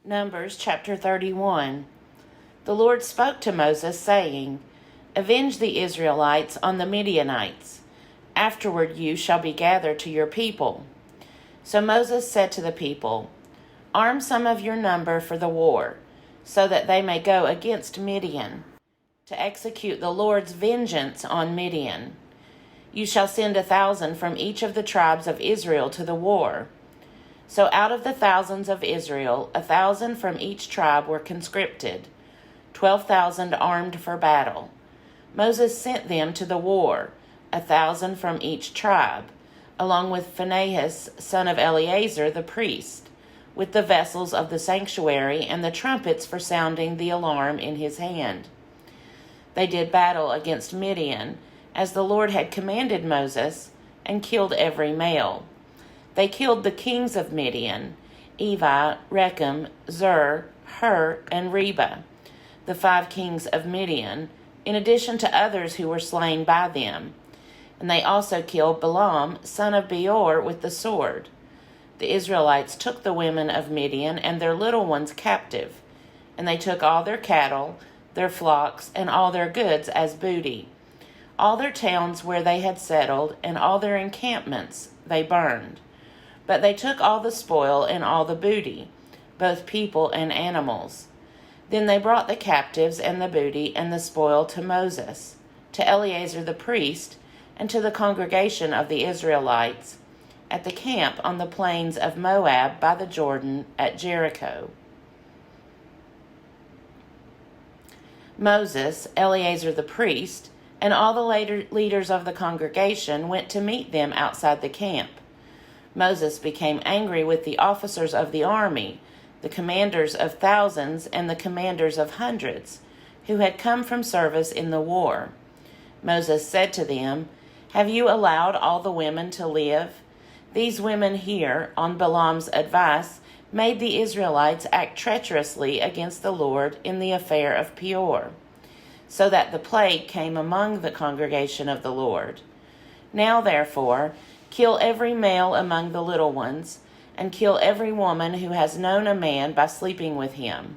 Numbers chapter 31. The Lord spoke to Moses, saying, Avenge the Israelites on the Midianites. Afterward you shall be gathered to your people. So Moses said to the people, Arm some of your number for the war, so that they may go against Midian, to execute the Lord's vengeance on Midian. You shall send 1,000 from each of the tribes of Israel to the war. So out of the thousands of Israel, 1,000 from each tribe were conscripted, 12,000 armed for battle. Moses sent them to the war, 1,000 from each tribe, along with Phinehas, son of Eleazar the priest, with the vessels of the sanctuary and the trumpets for sounding the alarm in his hand. They did battle against Midian, as the Lord had commanded Moses, and killed every male. They killed the kings of Midian, Evi, Rechem, Zur, Hur, and Reba, the 5 kings of Midian, in addition to others who were slain by them. And they also killed Balaam, son of Beor, with the sword. The Israelites took the women of Midian and their little ones captive, and they took all their cattle, their flocks, and all their goods as booty. All their towns where they had settled, and all their encampments they burned. But they took all the spoil and all the booty, both people and animals. Then they brought the captives and the booty and the spoil to Moses, to Eleazar the priest, and to the congregation of the Israelites, at the camp on the plains of Moab by the Jordan at Jericho. Moses, Eleazar the priest, and all the leaders of the congregation went to meet them outside the camp. Moses became angry with the officers of the army, the commanders of thousands and the commanders of hundreds, who had come from service in the war. Moses said to them, Have you allowed all the women to live? These women here, on Balaam's advice, made the Israelites act treacherously against the Lord in the affair of Peor, so that the plague came among the congregation of the Lord. Now, therefore, kill every male among the little ones, and kill every woman who has known a man by sleeping with him.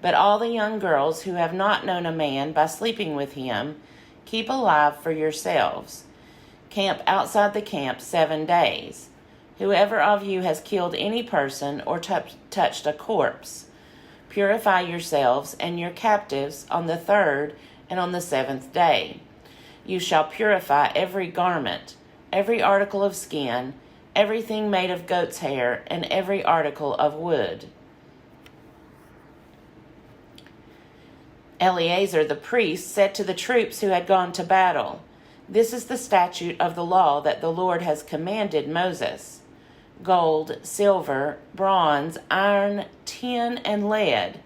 But all the young girls who have not known a man by sleeping with him, keep alive for yourselves. Camp outside the camp 7 days. Whoever of you has killed any person or touched a corpse, purify yourselves and your captives on the 3rd and on the 7th day. You shall purify every garment, every article of skin, everything made of goat's hair, and every article of wood. Eleazar the priest said to the troops who had gone to battle, This is the statute of the law that the Lord has commanded Moses. Gold, silver, bronze, iron, tin, and lead,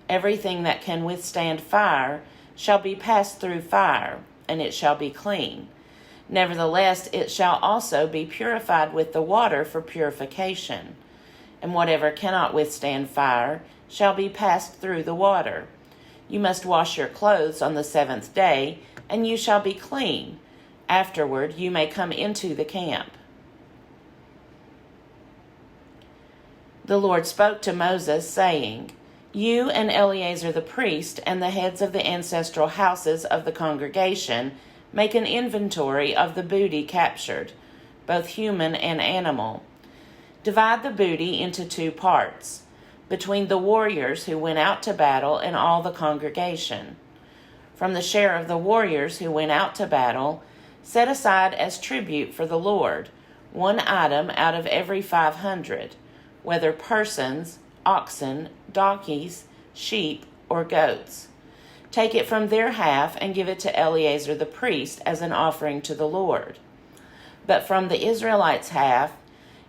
everything that can withstand fire, shall be passed through fire, and it shall be clean. Nevertheless, it shall also be purified with the water for purification. And whatever cannot withstand fire shall be passed through the water. You must wash your clothes on the 7th day, and you shall be clean. Afterward you may come into the camp. The Lord spoke to Moses, saying, You and Eleazar the priest and the heads of the ancestral houses of the congregation make an inventory of the booty captured, both human and animal. Divide the booty into 2 parts, between the warriors who went out to battle and all the congregation. From the share of the warriors who went out to battle, set aside as tribute for the Lord 1 item out of every 500, whether persons, oxen, donkeys, sheep, or goats. Take it from their half and give it to Eleazar the priest as an offering to the Lord. But from the Israelites' half,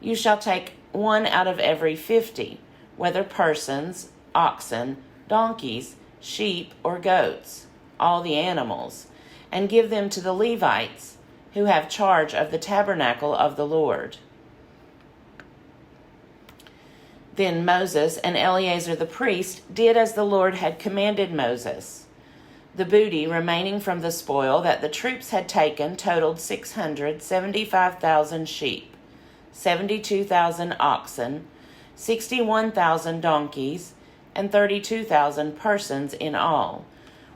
you shall take 1 out of every 50, whether persons, oxen, donkeys, sheep, or goats, all the animals, and give them to the Levites, who have charge of the tabernacle of the Lord. Then Moses and Eleazar the priest did as the Lord had commanded Moses. The booty remaining from the spoil that the troops had taken totaled 675,000 sheep, 72,000 oxen, 61,000 donkeys, and 32,000 persons in all,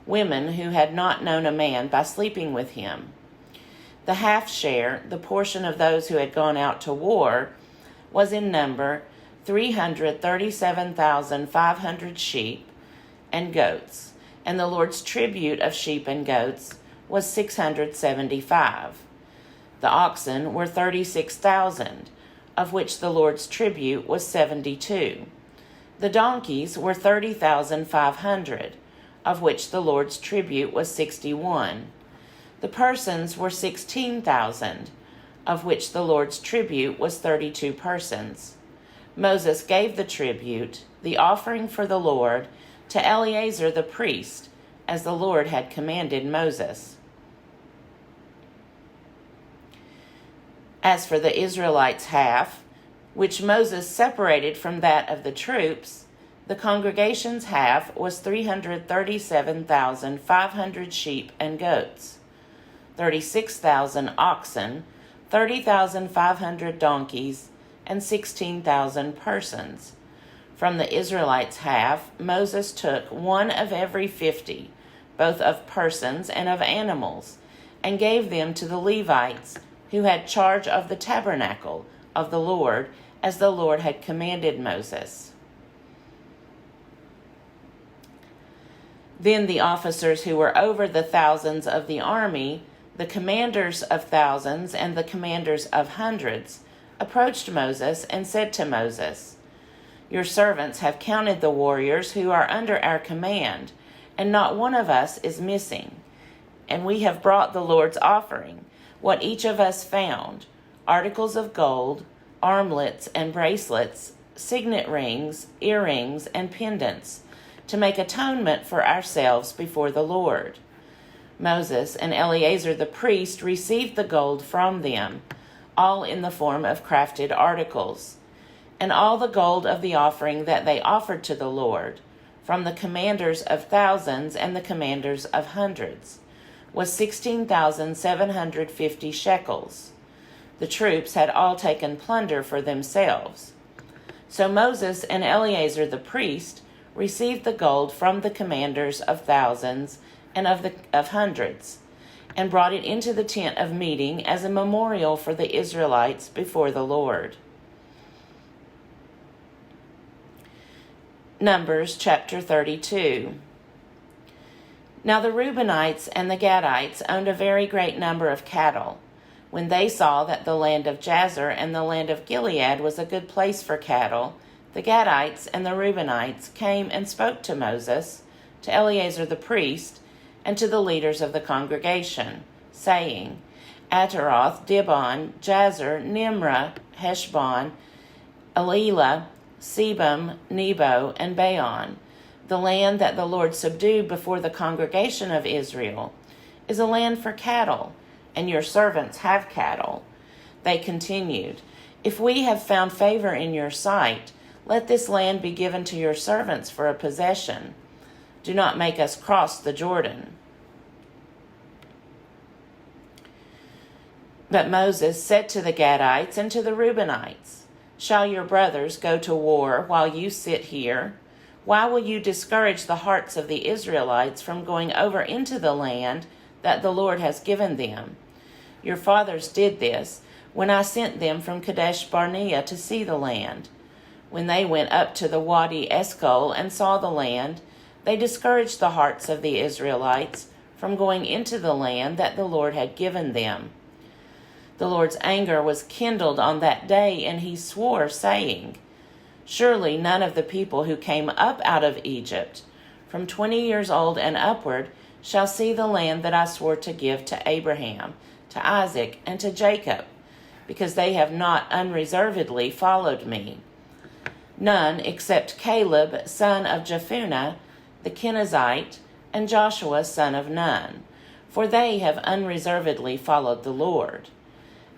women who had not known a man by sleeping with him. The half share, the portion of those who had gone out to war, was in number 337,500 sheep and goats, and the Lord's tribute of sheep and goats was 675. The oxen were 36,000, of which the Lord's tribute was 72. The donkeys were 30,500, of which the Lord's tribute was 61. The persons were 16,000, of which the Lord's tribute was 32 persons. Moses gave the tribute, the offering for the Lord, to Eleazar the priest, as the Lord had commanded Moses. As for the Israelites' half, which Moses separated from that of the troops, the congregation's half was 337,500 sheep and goats, 36,000 oxen, 30,500 donkeys, and 16,000 persons. From the Israelites' half, Moses took one of every 50, both of persons and of animals, and gave them to the Levites, who had charge of the tabernacle of the Lord, as the Lord had commanded Moses. Then the officers who were over the thousands of the army, the commanders of thousands and the commanders of hundreds, approached Moses and said to Moses, "Your servants have counted the warriors who are under our command, and not one of us is missing. And we have brought the Lord's offering, what each of us found, articles of gold, armlets and bracelets, signet rings, earrings, and pendants, to make atonement for ourselves before the Lord." Moses and Eleazar the priest received the gold from them, all in the form of crafted articles, and all the gold of the offering that they offered to the Lord, from the commanders of thousands and the commanders of hundreds, was 16,750 shekels. The troops had all taken plunder for themselves. So Moses and Eleazar the priest received the gold from the commanders of thousands and of hundreds, and brought it into the tent of meeting as a memorial for the Israelites before the Lord. Numbers chapter 32. Now the Reubenites and the Gadites owned a very great number of cattle. When they saw that the land of Jazer and the land of Gilead was a good place for cattle, the Gadites and the Reubenites came and spoke to Moses, to Eleazar the priest, and to the leaders of the congregation, saying, Ataroth, Dibon, Jazer, Nimrah, Heshbon, Elilah, Sebam, Nebo, and Baon, the land that the Lord subdued before the congregation of Israel, is a land for cattle, and your servants have cattle. They continued, If we have found favor in your sight, let this land be given to your servants for a possession. Do not make us cross the Jordan. But Moses said to the Gadites and to the Reubenites, Shall your brothers go to war while you sit here? Why will you discourage the hearts of the Israelites from going over into the land that the Lord has given them? Your fathers did this when I sent them from Kadesh Barnea to see the land. When they went up to the Wadi Eshcol and saw the land, they discouraged the hearts of the Israelites from going into the land that the Lord had given them. The Lord's anger was kindled on that day, and he swore, saying, Surely none of the people who came up out of Egypt, from 20 years old and upward, shall see the land that I swore to give to Abraham, to Isaac, and to Jacob, because they have not unreservedly followed me. None except Caleb, son of Jephunneh, the Kenizzite, and Joshua, son of Nun, for they have unreservedly followed the Lord.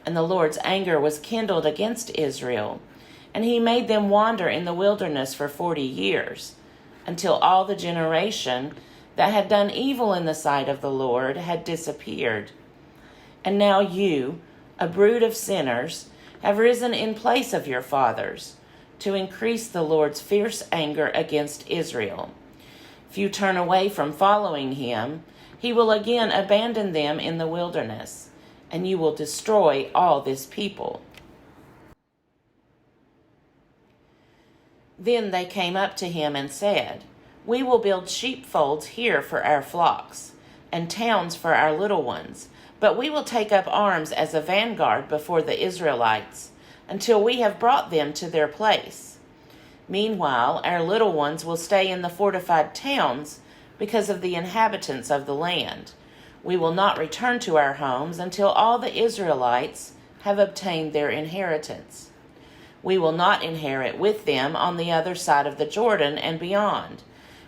And the Lord's anger was kindled against Israel, and he made them wander in the wilderness for 40 years, until all the generation that had done evil in the sight of the Lord had disappeared. And now you, a brood of sinners, have risen in place of your fathers. to increase the Lord's fierce anger against Israel. If you turn away from following him, he will again abandon them in the wilderness, and you will destroy all this people." Then they came up to him and said, "We will build sheepfolds here for our flocks, and towns for our little ones, but we will take up arms as a vanguard before the Israelites, until we have brought them to their place. Meanwhile, our little ones will stay in the fortified towns because of the inhabitants of the land. We will not return to our homes until all the Israelites have obtained their inheritance. We will not inherit with them on the other side of the Jordan and beyond,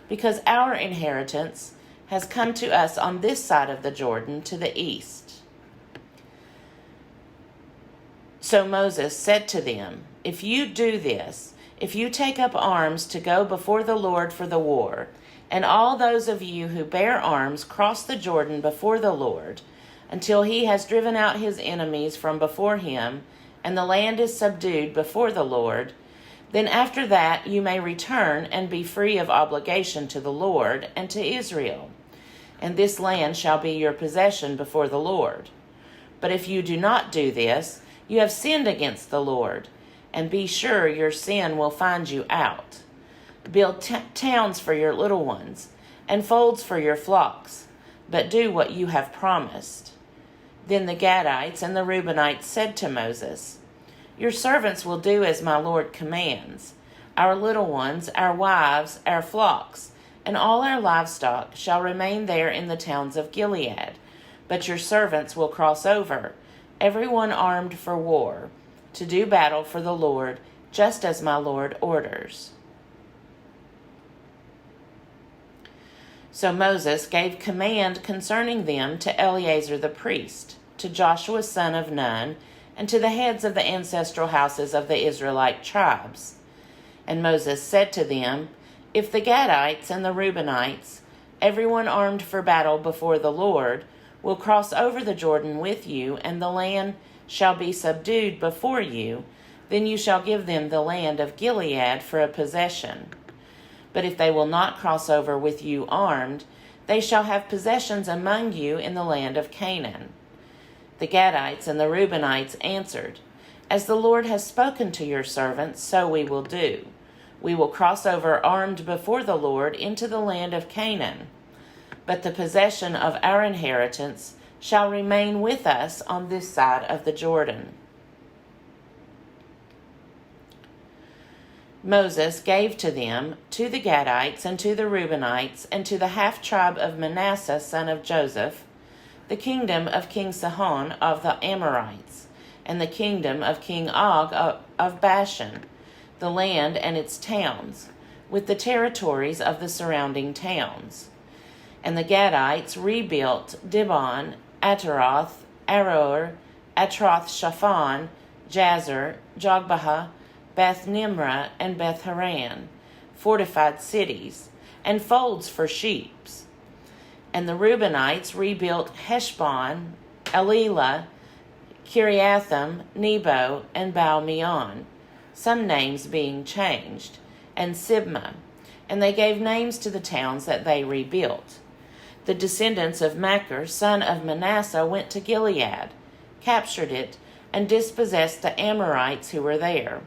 because our inheritance has come to us on this side of the Jordan to the east." So Moses said to them, "If you do this, if you take up arms to go before the Lord for the war, and all those of you who bear arms cross the Jordan before the Lord, until he has driven out his enemies from before him, and the land is subdued before the Lord, then after that you may return and be free of obligation to the Lord and to Israel, and this land shall be your possession before the Lord. But if you do not do this, you have sinned against the Lord, and be sure your sin will find you out. Build towns for your little ones, and folds for your flocks, but do what you have promised." Then the Gadites and the Reubenites said to Moses, "Your servants will do as my Lord commands. Our little ones, our wives, our flocks, and all our livestock shall remain there in the towns of Gilead, but your servants will cross over, everyone armed for war, to do battle for the Lord, just as my Lord orders." So Moses gave command concerning them to Eleazar the priest, to Joshua son of Nun, and to the heads of the ancestral houses of the Israelite tribes. And Moses said to them, "If the Gadites and the Reubenites, everyone armed for battle before the Lord, will cross over the Jordan with you, and the land shall be subdued before you, then you shall give them the land of Gilead for a possession. But if they will not cross over with you armed, they shall have possessions among you in the land of Canaan." The Gadites and the Reubenites answered, "As the Lord has spoken to your servants, so we will do. We will cross over armed before the Lord into the land of Canaan. But the possession of our inheritance shall remain with us on this side of the Jordan." Moses gave to them, to the Gadites and to the Reubenites and to the half-tribe of Manasseh son of Joseph, the kingdom of King Sihon of the Amorites, and the kingdom of King Og of Bashan, the land and its towns, with the territories of the surrounding towns. And the Gadites rebuilt Dibon, Ataroth, Aroer, Atroth-Shaphan, Jazer, Jogbehah, Beth-Nimrah, and Beth-Haran, fortified cities, and folds for sheep. And the Reubenites rebuilt Heshbon, Elilah, Kiriathim, Nebo, and Baal-Meon, some names being changed, and Sibmah, and they gave names to the towns that they rebuilt. The descendants of Machir, son of Manasseh, went to Gilead, captured it, and dispossessed the Amorites who were there.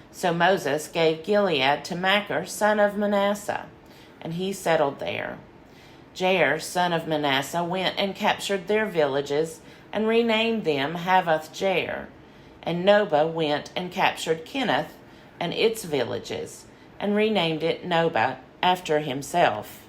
So Moses gave Gilead to Machir, son of Manasseh, and he settled there. Jair, son of Manasseh, went and captured their villages and renamed them Havoth-Jair. And Nobah went and captured Kenath and its villages and renamed it Nobah after himself.